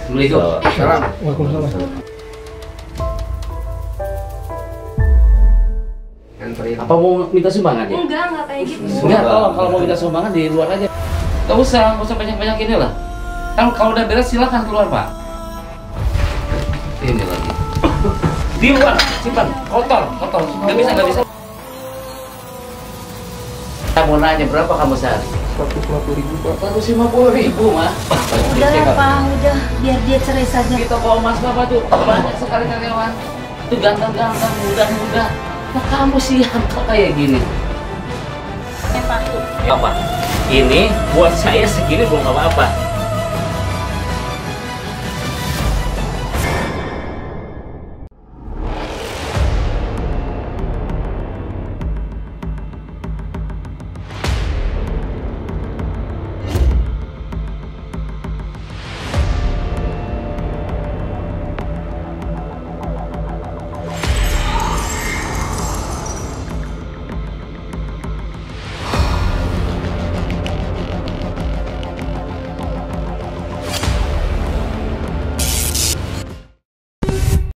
Assalamualaikum. Salam. Waalaikumsalam. Apa mau minta sumbangan ya? Enggak kayak gitu. Enggak, kalau mau minta sumbangan di luar aja. Gak usah banyak-banyak ini lah. Kalau udah beres silakan keluar Pak. Ini lagi. Di luar, simpan. Kotor. Nggak bisa. Kita mau nanya berapa kamu sehari? 150.000 Pak. 150.000 mah. Udah Pak, udah biar dia cerai saja. Kita bawa Mas Bapak tuh banyak sekali karyawan. Itu ganteng-ganteng, muda-muda. Nah, kamu siapa kayak gini? Pak. Apa? Ini buat saya segini belum apa-apa.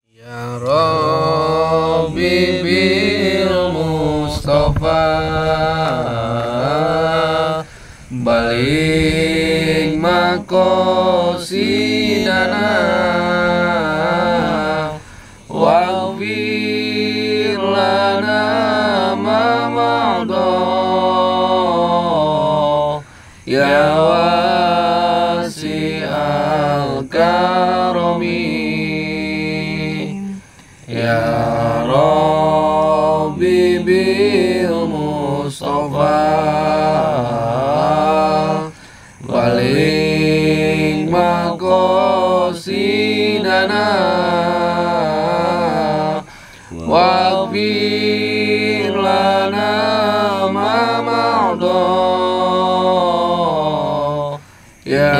Ya Rabbi bil Mustafa balik makosidana waghfir lana ma ma'da ya wasi'al karami ya Rabbi bil Mustafa balik makosidana waghfir lana ma ma'da ya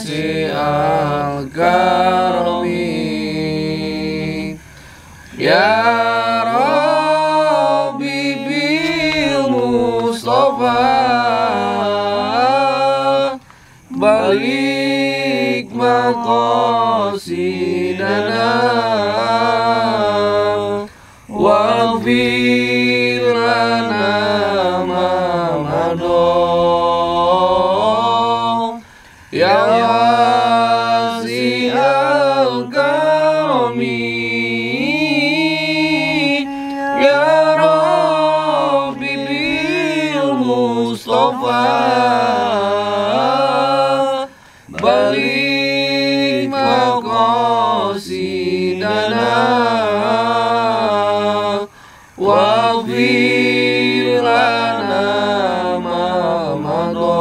wasi'al karami ya Rabbi bil Mustafa balik makosidana waghfir lana ma ma'da ya wasi'al karami ya Rabbi bil Mustafa balik makosidana waghfir lana ma ma'da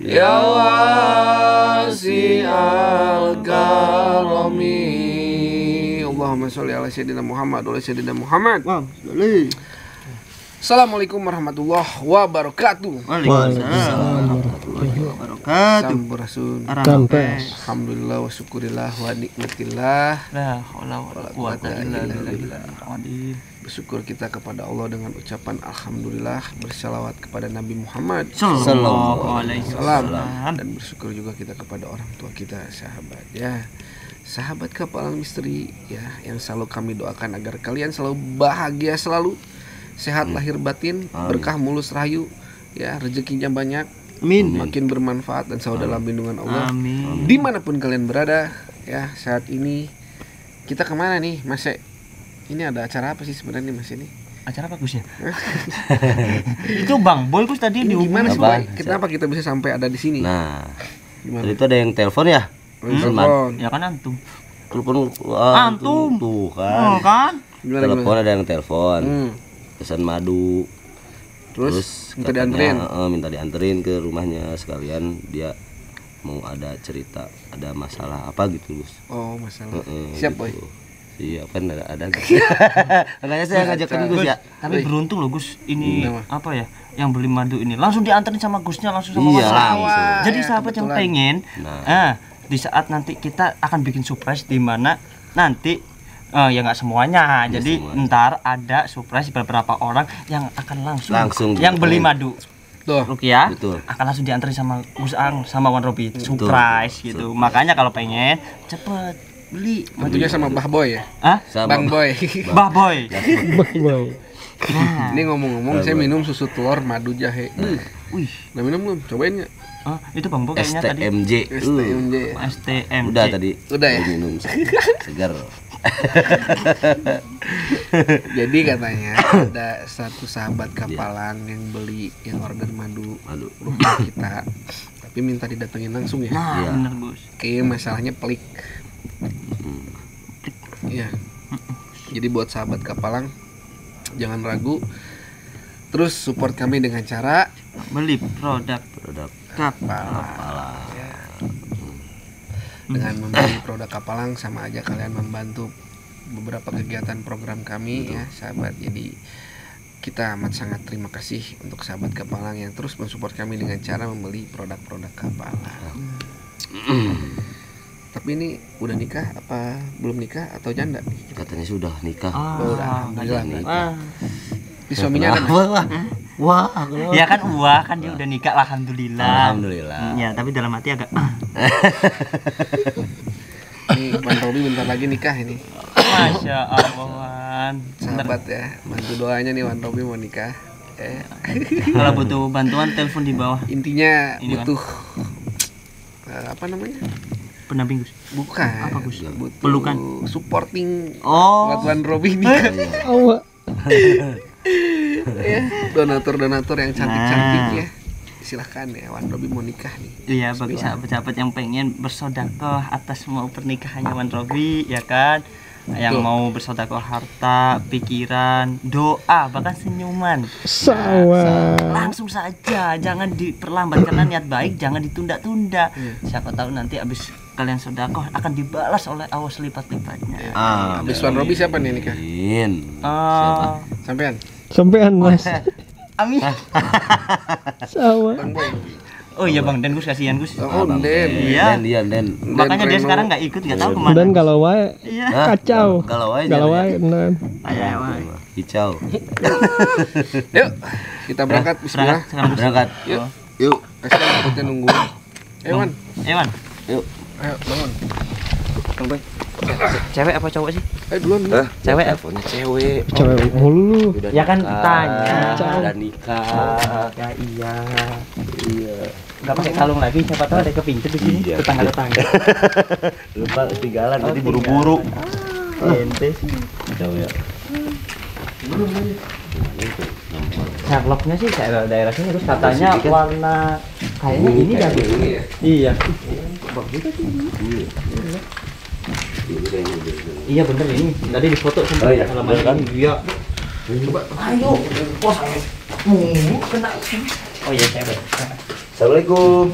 ya wasi'al karami. Allahumma sholli ala sayyidina Muhammad wa ala sayyidina Muhammad. Assalamualaikum warahmatullahi wabarakatuh. Waalaikumsalam warahmatullahi wabarakatuh. Sampurasun. Alhamdulillah wa syukurillah wa nikmatillah. La haula wala quwata illa billah. Bersyukur kita kepada Allah dengan ucapan alhamdulillah, bersalawat kepada Nabi Muhammad sallallahu alaihi wasallam, wasallam. dan bersyukur juga kita kepada orang tua kita, sahabat ya. Sahabat Kapal Misteri ya, yang selalu kami doakan agar kalian selalu bahagia selalu, sehat lahir batin, berkah mulus rahayu ya, rezekinya banyak, makin bermanfaat dan selalu dalam lindungan Allah. Amin. Dimanapun kalian berada ya. Saat ini kita kemana nih Mas? Ini ada acara apa sih sebenarnya nih Mas ini? Acara apa Gus ya? Itu Bang Boy Gus tadi Ini gimana sih dihubungin. Boy? Kenapa kita bisa sampai ada di sini? Nah, Gimana? tadi itu ada yang telepon ya? Telepon. Ya kan antum. Telepon Antum. tuh Oh, kan. kan? Gimana, Telepon gimana? ada yang telepon. Hmm. Pesan madu. Terus minta katanya, dianterin. minta dianterin ke rumahnya sekalian, dia mau ada cerita, ada masalah apa gitu, Gus. Oh, masalah. Gitu. Siap, Boy. Iya, kan ada. Makanya saya ngajakin Gus ya. Tapi beruntung loh Gus, ini Kenapa? apa ya? Yang beli madu ini langsung dianterin sama Gusnya, langsung sama Iya, Mas Rani. langsung. Jadi Ya, sahabat yang kebetulan. pengen, Nah. di saat nanti kita akan bikin surprise di mana nanti ya nggak semuanya. Jadi semuanya. ntar ada surprise beberapa orang yang akan langsung Langsung yang beli dianterin. madu. Tuh. Rukia Betul. akan langsung diantarin sama Gus Ang sama Wan Robi. Surprise gitu. Makanya kalau pengen cepet beli. Tentunya sama Bah Boy ya. Hah? Sama Bang Boy. Bah Boy. Ini ngomong-ngomong saya minum susu telur madu jahe. Wih. Udah minum belum? Cobain nggak? Itu Bang Boy kayaknya tadi. STMJ. STMJ. STM. Udah tadi. Udah ya? Minum segar. Jadi katanya ada satu sahabat kapalan yang beli yang order madu Rukia kita, tapi minta didatengin langsung ya. Nah, Iya. bener Gus. Kayaknya masalahnya pelik. Iya. Jadi buat sahabat kapalang jangan ragu. Terus support kami dengan cara Beli produk Kapalang. Ya. Dengan membeli produk Kapalang sama aja kalian membantu beberapa kegiatan program kami ya sahabat. Jadi kita amat sangat terima kasih untuk sahabat Kapalang yang terus mensupport kami dengan cara membeli produk-produk Kapalang. Tapi ini udah nikah apa belum nikah atau janda nih? Katanya sudah nikah. Oh, udah, alhamdulillah. nikah. Di suaminya ada nggak? Wah, Ya kan dia udah nikah alhamdulillah. alhamdulillah. Ya, tapi dalam hati agak Ini Wan Robi bentar lagi nikah ini. Masya Allah, Wan. Sahabat ya, bantu doanya nih Wan Robi mau nikah. Kalau butuh bantuan telepon di bawah. Intinya Ini, Wan. butuh apa namanya? Pendamping Gus. Bukan. Apa, Gus? Butuh Pelukan. supporting Oh. buat Wan Robi nikah. Ya, donatur-donatur yang cantik-cantik ya. Silahkan ya, Wan Robi mau nikah nih. Iya, bagi sahabat-sahabat yang pengen bersodakoh atas mau pernikahannya Wan Robi, ya kan? Yang Betul. mau bersodakoh harta, pikiran, doa, bahkan senyuman. Langsung saja, jangan diperlambat karena niat baik jangan ditunda-tunda. Siapa tahu nanti abis kalian sodakoh akan dibalas oleh Allah selipat-lipatnya. Habis Wan Robi siapa nih nikah? Amin. Sampean? Sampean Mas. Amin. Sama. Bang Boy. Oh iya Bang Den Gus, kasihan Gus. Oh, Den. Iya. Den. Makanya dia Reno. sekarang nggak ikut, nggak tahu kemana. Dan kalau wae Iya. kacau. Kalau wae Kalau jangan wae beneran. Ayo, hijau. Yuk, kita berangkat bismillah. sekarang Gus. Berangkat. Yuk. Yuk. Kasihan kita nunggu. Wan, Wan, Yuk. ayo bangun. Bang Boy. Cewek apa cowok sih? Duluan dulu. Cewek apa? Teleponnya cewek. Cewek mulu lu. Udah Ya kan nikah. tanya. Udah nikah. Ya iya. Iya. Enggak pakai kalung lagi, siapa tahu ada kepincut di sini. Iya. Tetangga-tetangga. Lupa ketinggalan Oh, tadi buru-buru. Ente sih. Jauh ya. Sherlocknya sih daerah sini terus katanya warna kayaknya ini dah. Iya. Iya bener ini. Tadi di foto Oh iya, halaman bener kan? Iya. Coba. Ayo. Pos. Kena. Oh iya cewek. Assalamualaikum.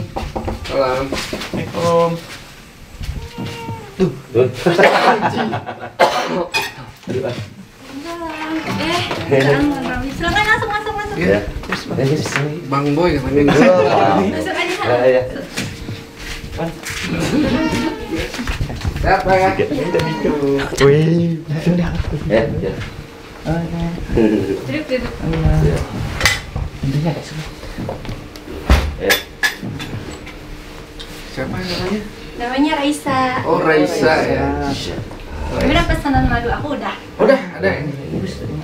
Salam. Assalamualaikum. Tuh. Silakan masuk. Ya, Bang Boy katanya. Masuk aja. Ya. Siapa ya? Wih. Ya. Duduk. Intinya kayak semua. Ya. Siapa yang namanya? Namanya Raisa. Oh, Raisa ya. Gimana pesanan madu aku udah? Udah, ada ya?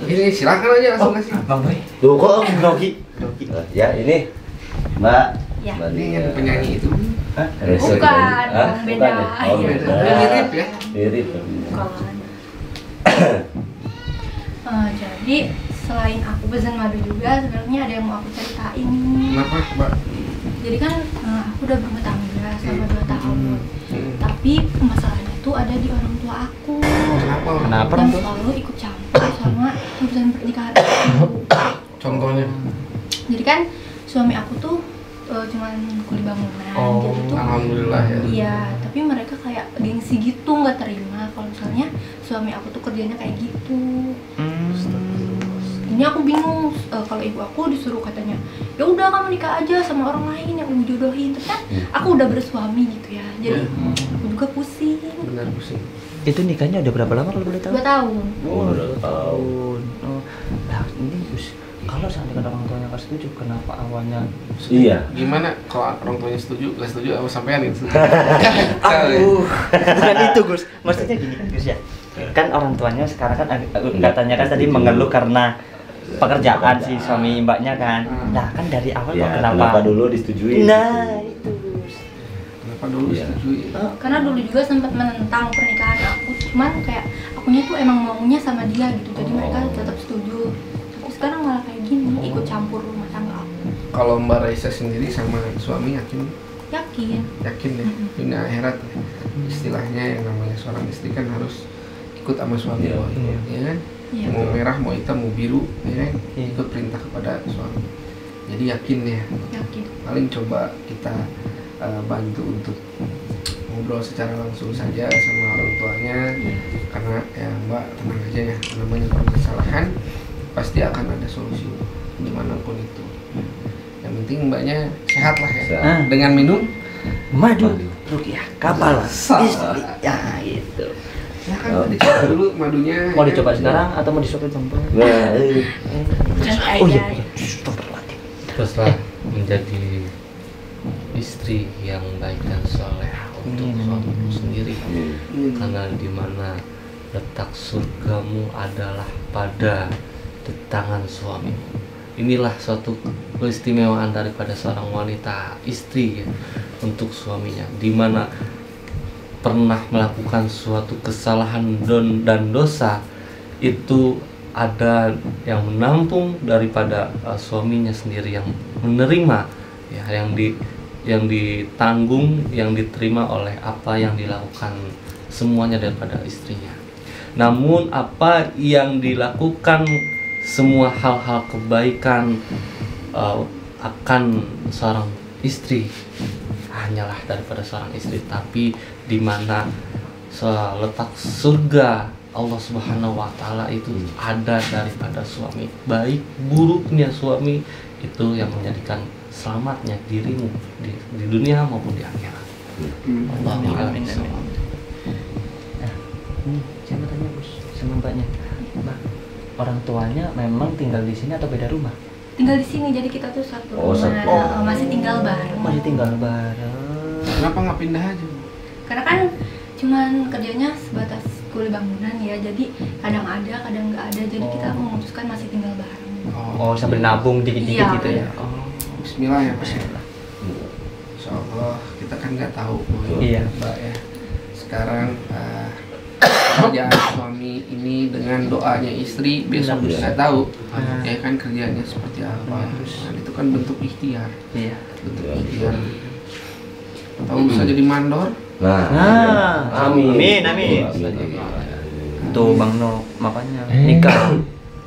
Ini silakan aja langsung kasih. Bang Boy. Tuh kok grogi. Ya, ini Mbak. Ya. Mbak Ini Nia. yang penyanyi itu. Bukan, beda. Oh, Iya. beda. Mirip ya? Mirip. Bukan. Jadi selain aku pesan madu juga, sebenarnya ada yang mau aku ceritain. Kenapa, Mbak? Jadi kan aku udah berumah tangga selama 2 tahun. Tapi masalahnya tuh ada di orang tua aku. Kenapa? Kenapa Yang tuh? selalu ikut campur sama urusan pernikahan aku. Contohnya? Jadi kan suami aku tuh cuman kuli bangunan jadi tuh Alhamdulillah ya. iya, tapi mereka kayak gengsi gitu, nggak terima kalau misalnya suami aku tuh kerjanya kayak gitu. Ini aku bingung, kalau ibu aku disuruh katanya ya udah kamu nikah aja sama orang lain yang ibu jodohin, tapi kan aku udah bersuami gitu ya, jadi aku juga pusing. Benar pusing. Itu nikahnya udah berapa lama kalau boleh tahu? 2 tahun. Oh, udah tahu. Oh, nah ini Gus, Kalau seandainya orang tuanya nggak setuju, kenapa awalnya? Iya. Gimana kalau orang tuanya setuju, nggak setuju sama sampean itu? Bukan itu Gus, maksudnya gini kan Gus ya. Kan orang tuanya sekarang kan katanya kan tadi mengeluh karena pekerjaan si suami mbaknya kan. Nah kan dari awal kok Ya, kenapa? kenapa dulu disetujui? Nah itu Gus. Kenapa dulu Iya. setujui? Karena dulu juga sempat menentang pernikahan aku, cuman kayak akunya tuh emang maunya sama dia gitu, jadi mereka tetap setuju. Tapi sekarang malah kayak gini, ikut campur rumah tangga aku. Kalau Mbak Raisa sendiri sama suami yakin Yakin. ya dunia akhirat ya. Istilahnya yang namanya seorang istri kan harus ikut sama suami, Iya. ya kan? Iya. Mau merah, mau hitam, mau biru, ya kan? Iya. Ikut perintah kepada suami. Jadi yakin ya. Yakin. Paling coba kita bantu untuk ngobrol secara langsung saja sama orang tuanya, Iya. karena ya Mbak tenang aja ya, namanya permasalahan pasti akan ada solusi dimanapun itu. Yang penting Mbaknya sehat lah ya, Sehat. dengan minum Madu, rukiah, kapal, istri, ya gitu. ya kan dicoba dulu madunya. Mau ya dicoba kan? sekarang atau mau disuapin jempol? Nah, Oh iya, Aja. astagfirullahaladzim. Teruslah menjadi istri yang baik dan soleh untuk suamimu sendiri, karena dimana letak surgamu adalah pada di tangan suamimu. Inilah suatu keistimewaan daripada seorang wanita istri ya, untuk suaminya, dimana pernah melakukan suatu kesalahan dan dosa, itu ada yang menampung daripada suaminya sendiri, yang menerima ya, yang ditanggung, yang diterima oleh apa yang dilakukan semuanya daripada istrinya. Namun apa yang dilakukan, semua hal-hal kebaikan akan seorang istri hanyalah daripada seorang istri, tapi di mana letak surga Allah Subhanahu wa taala itu ada daripada suami. Baik buruknya suami itu yang menjadikan selamatnya dirimu di dunia maupun di akhirat. Allahu a'lam. Amin, amin. Nah, ini saya mau tanya Gus sama mbaknya, Mbak, orang tuanya memang tinggal di sini atau beda rumah? Tinggal di sini, jadi kita tuh satu Oh, rumah. satu. Masih tinggal bareng. Masih tinggal bareng. Kenapa nggak pindah aja? Karena kan cuman kerjanya sebatas kuliah bangunan ya, jadi kadang ada, kadang nggak ada. Jadi kita memutuskan masih tinggal bareng. Oh, sambil nabung dikit-dikit Iya. gitu ya. Oh. Bismillah ya Pak. Insya Allah kita kan nggak tahu Iya. Mbak ya. Sekarang kerjaan suami ini dengan doanya istri besok Iya. bisa tahu Ah. ya kan kerjanya seperti apa. Nah, itu kan bentuk ikhtiar, Iya. bentuk ikhtiar. Tahu bisa jadi mandor. Nah, amin, amin. Tuh Bang No, makanya nikah.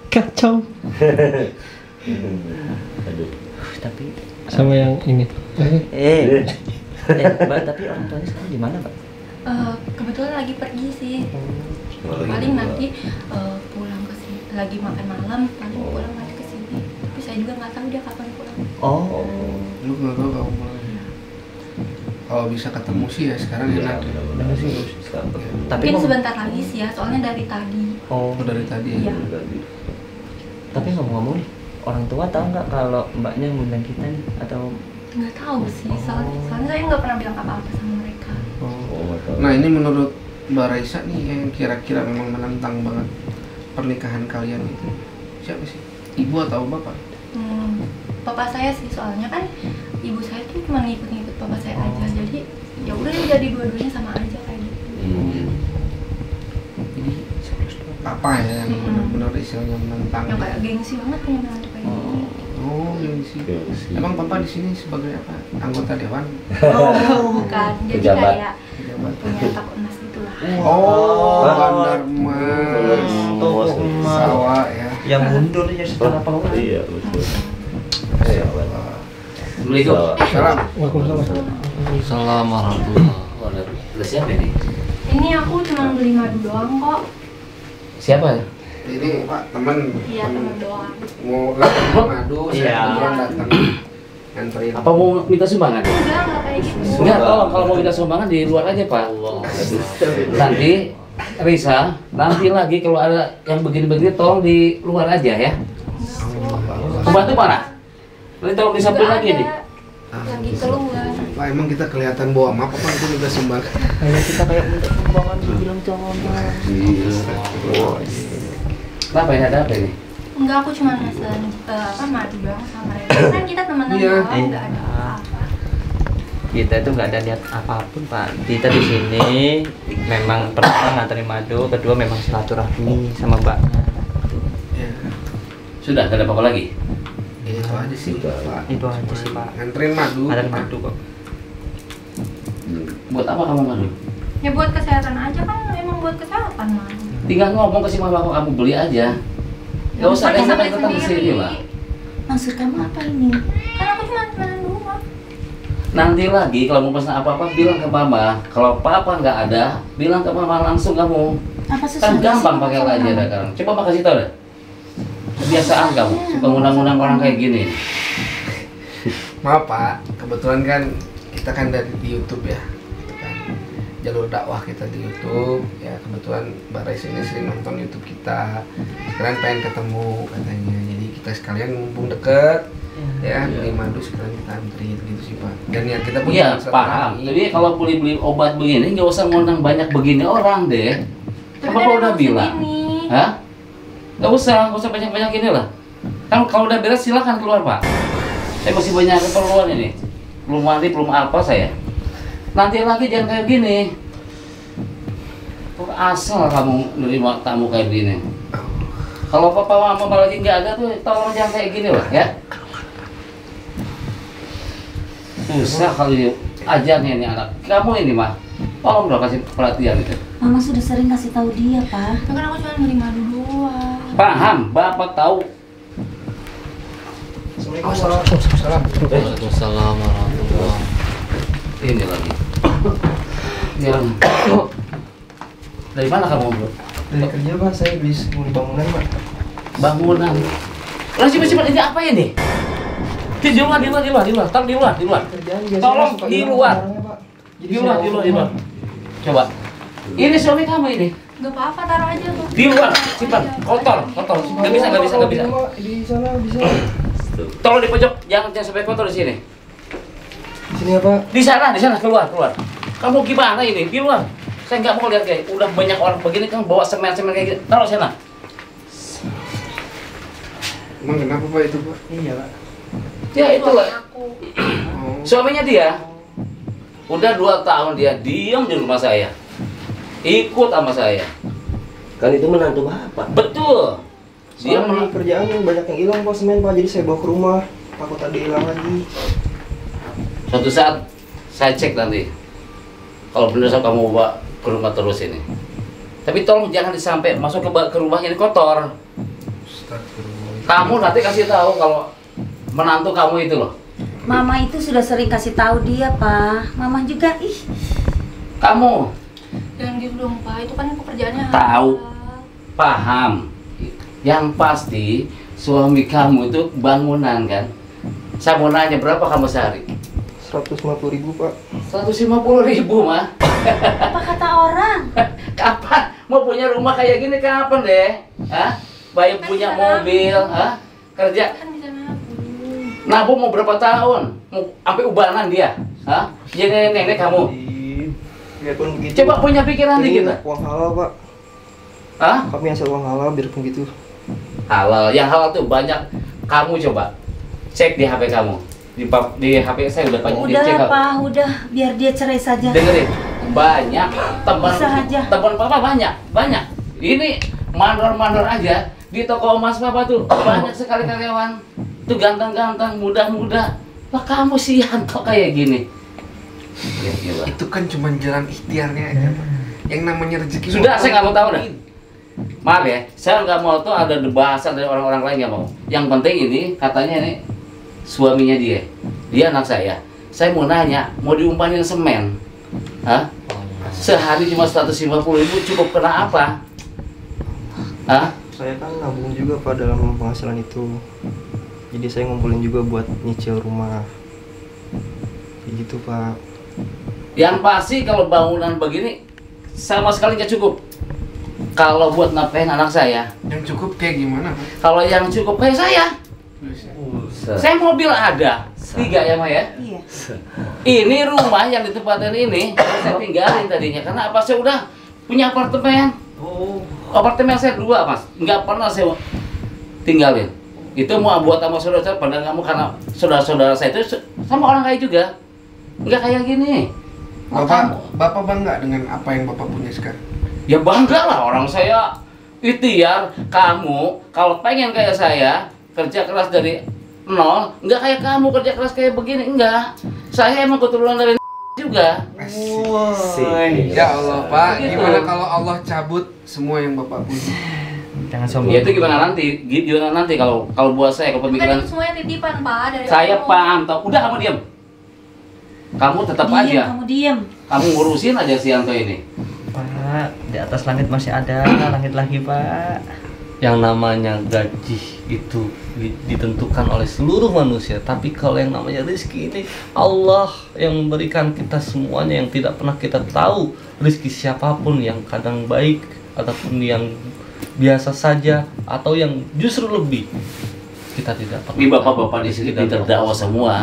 Kacau. Aduh. Tapi Sama yang ini. Mbak, tapi orang tuanya sekarang di mana, Mbak? Kebetulan lagi pergi sih. Paling nanti pulang ke sini, lagi makan malam, paling pulang nanti ke sini. Tapi saya juga nggak tahu dia kapan pulang. Oh. Lu nggak tahu kamu mulai. Kalau bisa ketemu sih ya sekarang enak. Bener sih, Gus. Tapi Mungkin ngom- sebentar lagi sih ya, soalnya dari tadi. Oh, Oh, dari tadi ya. Iya. tapi ngomong-ngomong nih, orang tua tahu nggak kalau mbaknya ngundang kita nih atau Nggak tahu sih, soalnya saya nggak pernah bilang apa-apa sama mereka. Nah ini menurut Mbak Raisa nih yang kira-kira memang menentang banget pernikahan kalian itu siapa sih? Ibu atau bapak? Papa saya sih, soalnya kan ibu saya tuh cuma ngikut-ngikut papa saya aja, jadi ya udah jadi dua-duanya sama aja kayak gitu. Jadi apa ya yang benar-benar istilahnya menentang? Yang kayak gengsi banget punya menantu kayak gitu. Oh gengsi. Emang papa di sini sebagai apa? Anggota dewan? Oh bukan, jadi Pejabat. kayak Pejabat. punya takut emas gitulah. Oh, bandar emas, Toko emas. sawah ya. yang mundur ya secara pengelola? Iya, betul. Assalamualaikum. Salam. Waalaikumsalam. Assalamualaikum warahmatullahi wabarakatuh. Udah siap ya nih? Ini aku cuma beli madu doang kok. Siapa ya? Ini Pak teman. Iya, teman doang. Mau datang madu, saya Iya. kebetulan datang nganterin. Apa mau minta sumbangan? Enggak kayak gitu. Enggak, tolong kalau mau minta sumbangan di luar aja Pak. Nanti Risa, nanti lagi kalau ada yang begini-begini tolong di luar aja ya. Pembantu mana? Nanti tolong disamping Nggak lagi ada. nih. Lagi keluar. Pak, emang kita kelihatan bawa map apa itu juga sumbang? Kayak kita kayak minta sumbangan bilang jangan. Kenapa ini ada apa ini? Enggak, aku cuma mesen madu doang sama mereka. Kan kita temenan Iya. doang, enggak ada apa-apa. Kita itu nggak ada niat apapun Pak. Kita di sini memang pertama nganterin madu, kedua memang silaturahmi sama Mbaknya. Ya, Sudah, tidak ada apa-apa lagi? itu aja sih Pak. Itu aja sih Pak. Nganterin madu. Ada madu kok. Buat apa kamu madu? Ya buat kesehatan aja kan, emang buat kesehatan mah. Tinggal ngomong ke si mama kamu beli aja. Gak usah Pakai sampai datang ke sini lah. Maksud kamu apa ini? Kan aku cuma temenan doang. Nanti lagi kalau mau pesan apa-apa bilang ke mama. Kalau papa nggak ada, bilang ke mama langsung kamu. Apa Kan sesuatu gampang sih? pakai aja sekarang. Coba Pak kasih tau deh. Kebiasaan kamu, suka ngundang-ngundang orang kayak gini. Maaf Pak, kebetulan kan kita kan dari di YouTube ya. Gitu kan. Jalur dakwah kita di YouTube. Ya kebetulan Mbak Rais ini sering nonton YouTube kita. Sekarang pengen ketemu katanya. Jadi kita sekalian mumpung deket ya beli madu sekalian kita anterin gitu sih Pak. Dan niat kita pun Iya, cuma paham. silaturahmi. Jadi kalau beli-beli obat begini nggak usah ngundang banyak begini orang deh. Tapi Apa kan kau emang udah bilang? segini. Hah? Nggak usah banyak-banyak ini lah. Kan kalau udah beres silakan keluar Pak. Saya masih banyak keperluan ini. Belum mandi, belum apa saya. Nanti lagi jangan kayak gini. Asal kamu nerima tamu kayak gini. Kalau papa mama lagi nggak ada tuh, tolong jangan kayak gini lah ya. Susah kali ajarnya ini anak. Kamu ini mah, tolong dong kasih perhatian itu. Mama sudah sering kasih tahu dia, Pak. Ya kan aku cuma beli madu doang. Paham, bapak tahu. Assalamualaikum. Waalaikumsalam warahmatullahi. Ini lagi. Yang dari mana kamu bro? Dari kerja Pak, saya habis ngurus bangunan Pak. Bangunan. Lah coba ini apa ini? Di luar. Taruh di luar. Kerjaan biasanya Tolong suka di hilang luar. barangnya, Pak. Jadi Di saya luar. off, Coba. Ini suami kamu ini. Gak apa-apa, taruh aja tuh. Di luar, simpan. Kotor. Nggak bisa. Pak. Di sana bisa. Tolong di pojok, jangan sampai kotor di sini. Di sini ya Pak. Di sana, keluar. Kamu gimana ini? Di luar. Saya nggak mau lihat kayak udah banyak orang begini kan bawa semen kayak gini. Taruh sana. Emang kenapa Pak itu Pak? Iya Pak. Ya itulah. Aku. Oh. Suaminya dia udah 2 tahun dia diam di rumah saya, ikut sama saya. Kan itu menantu bapak. Betul. Dia Soalnya di kerjaan yang banyak yang hilang Pak semen Pak, jadi saya bawa ke rumah. Takut ada hilang lagi. suatu saat saya cek nanti. Kalau benar kamu bawa ke rumah terus ini. Tapi tolong jangan sampai masuk ke rumahnya ini kotor. Kamu nanti kasih tahu kalau menantu kamu itu loh. Mama itu sudah sering kasih tahu dia, Pak. Mama juga, Kamu Jangan gitu dong, Pak. Itu kan pekerjaannya Tahu. halal. paham. Yang pasti suami kamu itu bangunan kan. Saya mau nanya berapa kamu sehari? 150.000 Pak. 150.000 mah. apa kata orang? Kapan mau punya rumah kayak gini kapan deh? Hah? Baik Kan punya bisa mobil, nabung. hah? Kerja Kan bisa nabung. nabung mau berapa tahun? Mau sampai ubanan dia? Hah? Jadi nenek kamu. Biarpun begitu. Coba punya pikiran ini dikit lah. uang halal Pak. Hah? Kami hasil uang halal biarpun gitu. Halal. Yang halal tuh banyak. Kamu coba cek di HP kamu. Di HP saya udah banyak Udah dicek. lah, Pak. Udah, biar dia cerai saja. Dengerin, banyak teman Bisa aja. teman papa banyak. Ini mandor aja di toko emas papa tuh banyak sekali karyawan. Tuh ganteng-ganteng, muda-muda. Lah kamu sih kok kayak gini. Ya, gila. Itu kan cuma jalan ikhtiarnya aja Pak. Yang namanya rezeki. Sudah, saya nggak mau tahu dah. Maaf ya, saya nggak mau tuh ada bahasan dari orang-orang lain nggak mau. Yang penting ini katanya ini suaminya dia anak saya. Saya mau nanya, mau diumpanin semen, hah? Sehari cuma 150.000 cukup kena apa? Hah? Saya kan nabung juga Pak dalam penghasilan itu. Jadi saya ngumpulin juga buat nyicil rumah. Kayak gitu Pak. Yang pasti kalau bangunan begini sama sekali nggak cukup. Kalau buat nafkahin anak saya, Yang cukup kayak gimana Pak? kalau yang cukup kayak saya, Saya mobil ada 3 ya, Ma ya. Iya. Ini rumah yang ditempatin ini saya tinggalin tadinya karena apa? Saya udah punya apartemen. Apartemen saya 2, Mas. Nggak pernah saya tinggalin. Itu mau buat sama saudara-saudara pada kamu karena saudara-saudara saya itu sama orang kaya juga. Nggak kayak gini. Bapak bangga dengan apa yang Bapak punya sekarang? Ya bangga lah, orang saya ikhtiar. Kamu kalau pengen kayak saya kerja keras dari nol, nggak kayak kamu kerja keras kayak begini, enggak. Saya emang keturunan dari juga. Ya Allah, Pak, Begitu. gimana kalau Allah cabut semua yang Bapak punya? Jangan sombong. Ya itu gimana nanti kalau buat saya kalau Kan pemikiran itu semuanya titipan, Pak, dari saya aku. paham tau. Udah kamu diam. Kamu tetap aja. Kamu diem. Kamu ngurusin aja si Yanto ini. Pak, di atas langit masih ada langit lagi, Pak. Yang namanya gaji itu ditentukan oleh seluruh manusia, tapi kalau yang namanya rezeki ini Allah yang memberikan kita semuanya, yang tidak pernah kita tahu rezeki siapapun, yang kadang baik ataupun yang biasa saja atau yang justru lebih kita tidak pernah. Ini bapak-bapak di sini Tidak terdakwa tahu. semua.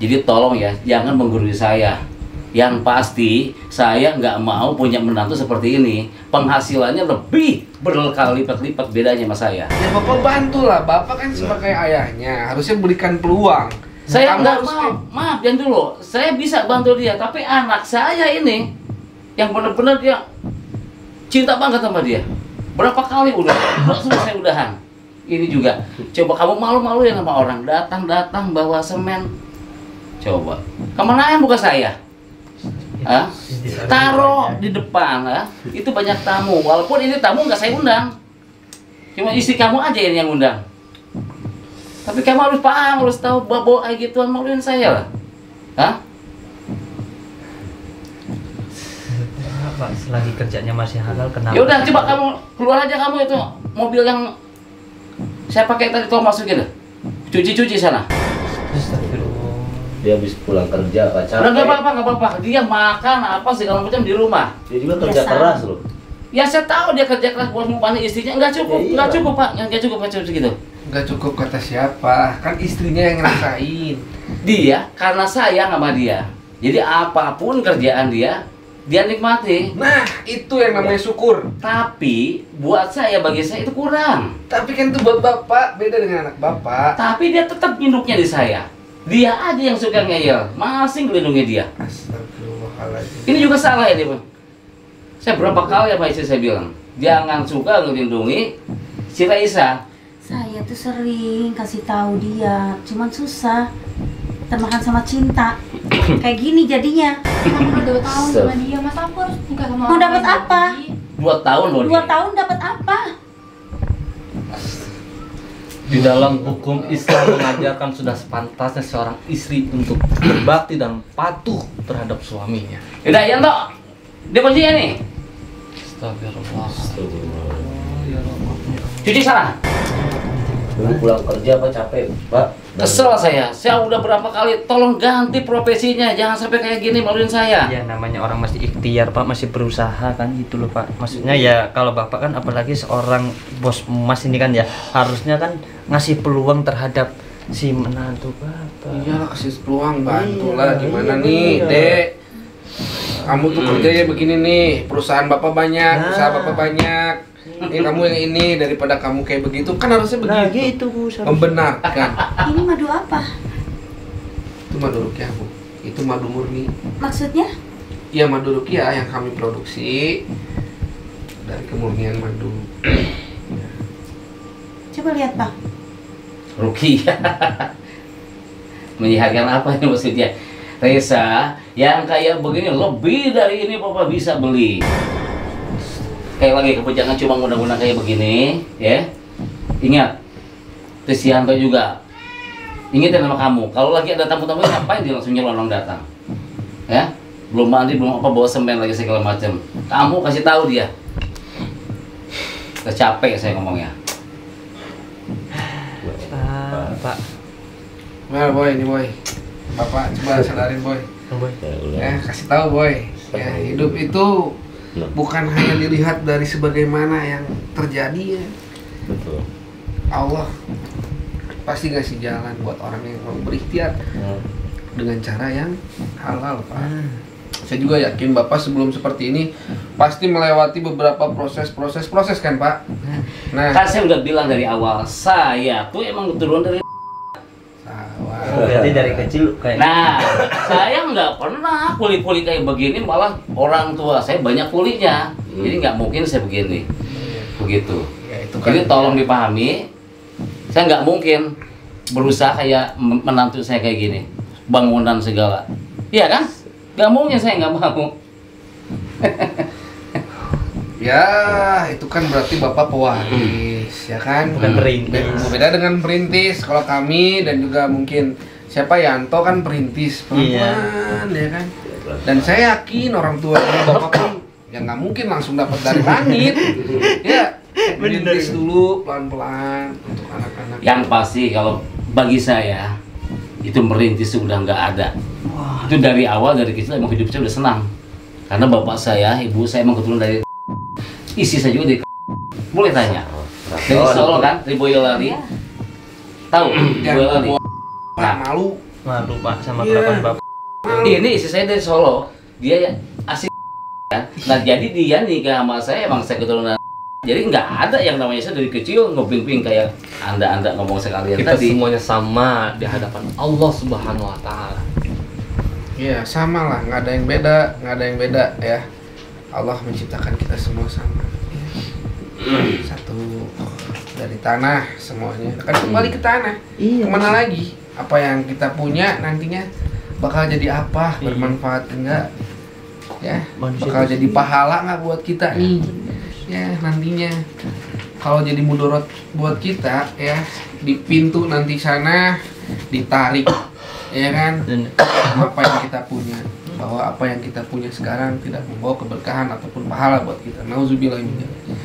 Jadi tolong ya, jangan menggurui saya. Yang pasti saya nggak mau punya menantu seperti ini. Penghasilannya lebih berkali-lipat bedanya sama saya. Ya Bapak bantulah, Bapak kan sebagai ayahnya harusnya berikan peluang. Saya Kamu nggak harus mau, maaf jangan dulu. Saya bisa bantu dia, tapi anak saya ini yang benar-benar dia cinta banget sama dia. Berapa kali udah selesai udahan. Ini juga. Coba kamu malu-maluin sama orang, datang bawa semen. Coba. Kemana yang bukan saya? Hah? Taruh di depan, ha? Itu banyak tamu. Walaupun ini tamu nggak saya undang, cuma istri kamu aja yang undang. Tapi kamu harus paham, harus tahu bawa kayak gituan maluin saya lah, hah? Pak, selagi kerjanya masih halal, kenapa? Ya udah, coba kamu keluar aja kamu itu mobil yang saya pakai tadi, tolong masukin deh. Cuci sana. Astagfirullah. Dia habis pulang kerja pacar. Udah nggak apa-apa. Dia makan apa segala macam di rumah. Dia juga kerja Biasa. keras loh. Ya saya tahu dia kerja keras buat ngumpanin istrinya, nggak cukup, Ya, iya. nggak cukup Pak, nggak cukup segitu. Nggak cukup kata siapa? Kan istrinya yang ngerasain. Dia karena sayang sama dia, jadi apapun kerjaan dia nikmati. Nah, itu yang namanya syukur. Tapi buat saya, bagi saya itu kurang. Tapi kan itu buat Bapak beda dengan anak Bapak. Tapi dia tetap induknya di saya. Dia aja yang suka ngeyel, masih ngelindungi dia. Astagfirullahaladzim. Ini juga salah ini Bang. Saya berapa kali sama istri saya bilang, jangan suka ngelindungi si Raisa. Saya tuh sering kasih tahu dia, cuman susah. Termakan sama cinta. Kayak gini jadinya. Kamu udah 2 tahun sama dia, masa aku harus nikah sama Mau orang dapat lain apa? lagi? 2 tahun loh 2 dia. tahun dapat apa? Di dalam hukum Islam mengajarkan sudah sepantasnya seorang istri untuk berbakti dan patuh terhadap suaminya. Udah Yanto, dia kuncinya nih. Astagfirullah. Cuci sana. Dulu pulang kerja Pak capek, Pak. Kesel saya udah berapa kali, tolong ganti profesinya, jangan sampai kayak gini maluin saya. Ya namanya orang masih ikhtiar, Pak, masih berusaha kan gitu loh, Pak. Maksudnya ya kalau Bapak kan apalagi seorang bos Mas ini kan ya harusnya kan ngasih peluang terhadap si menantu Bapak. Iyalah, kasih peluang, bantulah. Gimana nih, Dek? Kamu tuh kerjanya begini nih, perusahaan Bapak banyak, usaha Bapak banyak. Ini kamu yang ini, daripada kamu kayak begitu, kan harusnya Nah begitu. gitu Bu. Membenarkan. Ini madu apa? Itu madu rukiah, Bu. Itu madu murni. Maksudnya? Iya, madu rukiah yang kami produksi dari kemurnian madu. Coba lihat, Pak. Rukiah. Menyihatkan apa ini maksudnya? Reza, yang kayak begini lebih dari ini Bapak bisa beli. Kayak lagi kebijakan cuma mudah-mudahan kayak begini, ya. Ingat, Tesianto juga. Ingetin sama kamu, kalau lagi ada tamu-tamu ngapain dia langsung nyelonong datang, ya. Belum mandi, belum apa, bawa semen lagi segala macam. Kamu kasih tahu dia. Udah capek saya ngomongnya. Pak. Nah, Boy, ini Boy. Bapak coba sadarin, Boy. Ya, kasih tahu, Boy. Ya, hidup itu bukan hanya dilihat dari sebagaimana yang terjadi ya. Betul. Allah pasti ngasih jalan buat orang yang mau berikhtiar dengan cara yang halal, Pak. Saya juga yakin Bapak sebelum seperti ini pasti melewati beberapa proses kan, Pak. Nah, Kan saya udah bilang dari awal, saya tuh emang keturunan dari Berarti dari kecil kayak Nah, saya nggak pernah puli-puli kayak begini, malah orang tua saya banyak pulinya. Jadi nggak mungkin saya begini. Begitu. ya itu kan. Jadi tolong dipahami, saya nggak mungkin berusaha kayak menantu saya kayak gini, bangunan segala. Iya kan? Nggak mungkin, saya nggak mau. Ya, itu kan berarti Bapak pewaris, ya kan? bukan perintis. Berbeda dengan perintis. Kalau kami dan juga mungkin siapa Yanto kan perintis pelan-pelan, ya kan? Dan saya yakin orang tua Bapak pun ya nggak mungkin langsung dapat dari langit. Ya, perintis dulu pelan-pelan untuk anak-anak. Yang pasti kalau bagi saya itu merintis sudah nggak ada. Itu dari awal, dari kecil emang hidup saya udah senang. Karena bapak saya, ibu saya emang keturunan dari isi saya juga dari boleh tanya. Dari Solo kan, dari Boyolali. Tahu Boyolali? Nah, malu. Malu Pak sama Iya. kelakuan Bapak. Ini isi saya dari Solo. Dia asli kan. Nah, jadi dia nikah sama saya emang saya keturunan. Jadi nggak ada yang namanya saya dari kecil ngoping-ping kayak anda ngomong sekalian Kita tadi. semuanya sama di hadapan Allah Subhanahu wa taala. Iya, sama lah, nggak ada yang beda ya. Allah menciptakan kita semua sama. Satu dari tanah semuanya. Kan kembali ke tanah. Kemana lagi? Apa yang kita punya nantinya bakal jadi apa? Bermanfaat enggak? Ya, bakal jadi pahala nggak buat kita nih? Ya, nantinya kalau jadi mudorot buat kita ya, di pintu nanti sana ditarik, ya kan? Apa yang kita punya, bahwa apa yang kita punya sekarang tidak membawa keberkahan ataupun pahala buat kita. Nauzubillah min dzalik.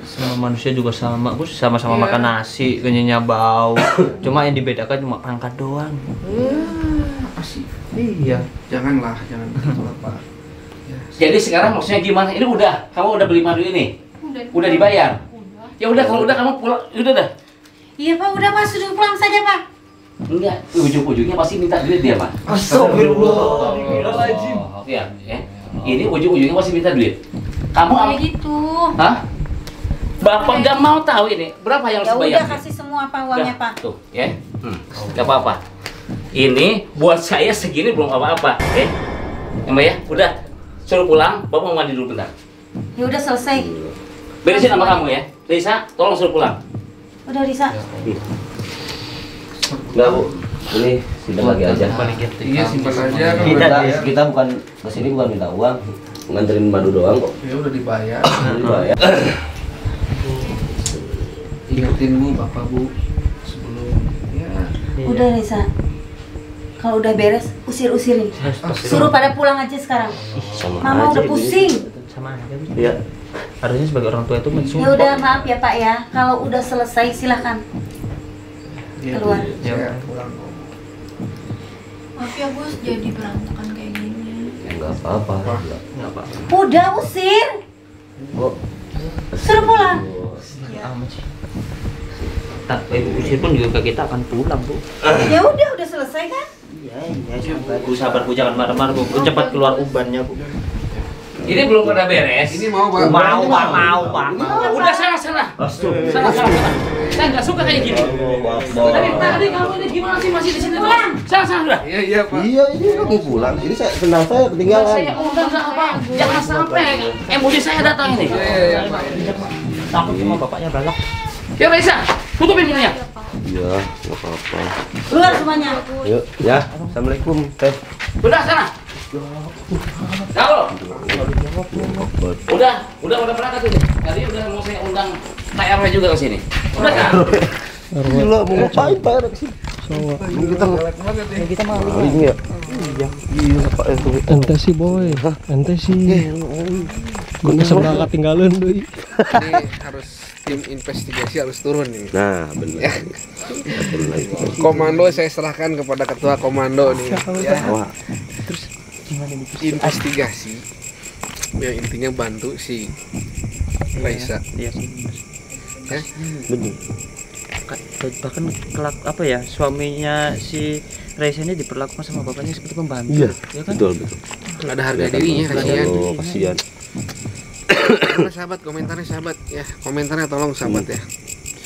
Sama manusia juga sama, Gus. Sama-sama Iya. makan nasi, kenyanya bau. Cuma yang dibedakan cuma pangkat doang. Apa sih? Iya. Jangan begitulah, Pak. Ya, Jadi sekarang maksudnya gimana? Ini udah, kamu udah beli madu ini? Udah dibayar? Ya udah, kalau udah kamu pulang, udah dah. Iya Pak, udah Pak, sudah pulang saja Pak. Enggak, ujung-ujungnya pasti minta duit dia, Pak. Astagfirullahaladzim. Ya, ini ujung-ujungnya pasti minta duit. Kamu Kayak gitu. Hah? Bapak nggak mau tahu ini berapa yang Ya harus udah bayar? kasih semua Pak uangnya Pak. Tuh, ya. Nggak apa-apa. Ini buat saya segini belum apa-apa, oke? Ya, Mbak ya, udah suruh pulang. Bapak mau mandi dulu bentar. Ya udah selesai. Beresin sama kamu ya, Risa. Tolong suruh pulang. Udah Risa. Enggak, Bu. Ini sidang lagi aja. Iya, simpan aja kan. Kita- Kita bukan kesini bukan minta uang, nganterin madu doang kok. Ya udah dibayar. Dibayar. Ingetin Bu, Bapak Bu sebelum ya. Udah Risa. Kalau udah beres, usir-usirin. Suruh pada pulang aja sekarang. Sama Mama aja udah ini. pusing. Sama aja, Gus. Iya. Harusnya sebagai orang tua itu Ya mensupport. udah maaf ya Pak ya. Kalau udah selesai silahkan. Iya, Keluar. Bu. Saya pulang. Maaf ya Gus, jadi berantakan kayak gini. Enggak apa-apa. Nggak apa. Udah usir. Kok Suruh pulang. Amat sih. Tak, ibu usir pun juga kita akan pulang, Bu. Ya udah selesai kan? Iya, sabar Bu, jangan marah-marah Bu. Cepat keluar ubannya, Bu. Ini belum pada beres. Ini mau Pak. Mau, Pak. Udah sana. Sana. Saya nggak suka kayak gini. Dari tadi kamu ini gimana sih masih di sini terus? Sana udah. Iya, Pak. Iya, ini kamu pulang. Ini sendal saya ketinggalan. Saya undang nggak apa. Jangan sampai emosi saya datang ini. Iya, Pak. Takut sama bapaknya galak. Ya Risa, tutupin pintunya. Iya, enggak apa-apa. Keluar semuanya. Yuk, ya. Assalamualaikum, Teh. Udah sana. Kalau udah berangkat ini. Tadi udah mau saya undang TRW juga ke sini. Udah kan? Gila, mau ngapain Pak Erik sih? Kita maling ya? Iya. Iya, Pak Erik. Ente sih boy, ente sih. Gue seberangkat tinggalin doi. Ini harus tim investigasi harus turun ini. Nah, benar. Komando saya serahkan kepada ketua komando nih. Ya. Wah, Investigasi. Ya intinya bantu si Raisa. Iya sih. Ya. benar. bahkan apa ya, suaminya si Reza ini diperlakukan sama bapaknya seperti pembantu. Iya, ya kan? betul. Nggak ada harga dirinya, kasihan. Oh, kasihan. Gimana sahabat, komentarnya sahabat ya, komentarnya tolong sahabat ya.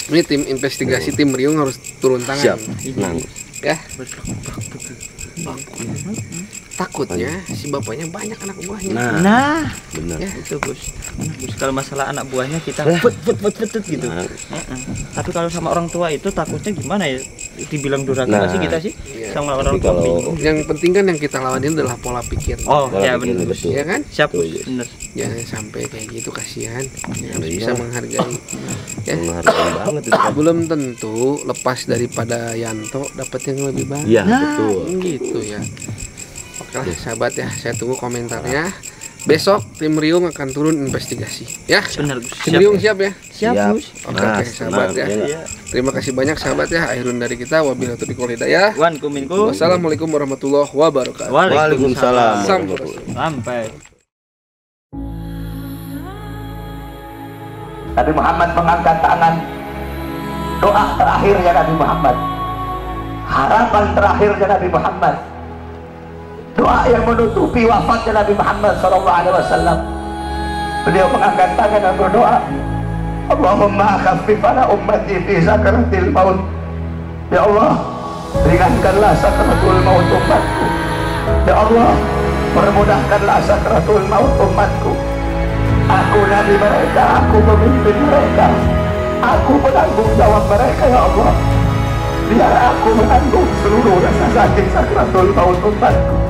Ini tim investigasi tim Riung harus turun tangan. Siap. Tenang. Ya. Takutnya si bapaknya banyak anak buahnya. Nah, benar. Ya. itu Gus. Kalau masalah anak buahnya kita put gitu. Tapi kalau sama orang tua itu takutnya gimana ya? Dibilang durhaka nggak sih kita sih sama orang tua. Yang penting kan yang kita lawan ini adalah pola pikir. Oh, ya benar. Ya kan? Siap, benar. Jangan sampai kayak gitu, kasihan. Harus bisa menghargai. Ya. Menghargai banget itu. Belum tentu lepas daripada Yanto dapat yang lebih banyak. Iya, betul. Gitu ya. Oke lah sahabat ya, saya tunggu komentarnya. Besok tim Riung akan turun investigasi ya. Benar, Gus. Tim Riung siap ya? Siap, Gus. Oke, sahabat ya. Terima kasih banyak sahabat ya. Akhirun dari kita, wabillahi taufiq wal hidayah. Wassalamualaikum warahmatullahi wabarakatuh. Waalaikumsalam. Sampai. Nabi Muhammad mengangkat tangan. Doa terakhirnya Nabi Muhammad, harapan terakhirnya Nabi Muhammad, doa yang menutupi wafatnya Nabi Muhammad SAW. Beliau mengangkat tangan dan berdoa, Allahumma khaffif ala ummati fi sakaratil maut. Ya Allah, ringankanlah sakaratul maut umatku. Ya Allah, permudahkanlah sakaratul maut umatku. Aku nabi mereka, aku pemimpin mereka, aku menanggung jawab mereka. Ya Allah, biar aku menanggung seluruh rasa sakit sakaratul maut umatku.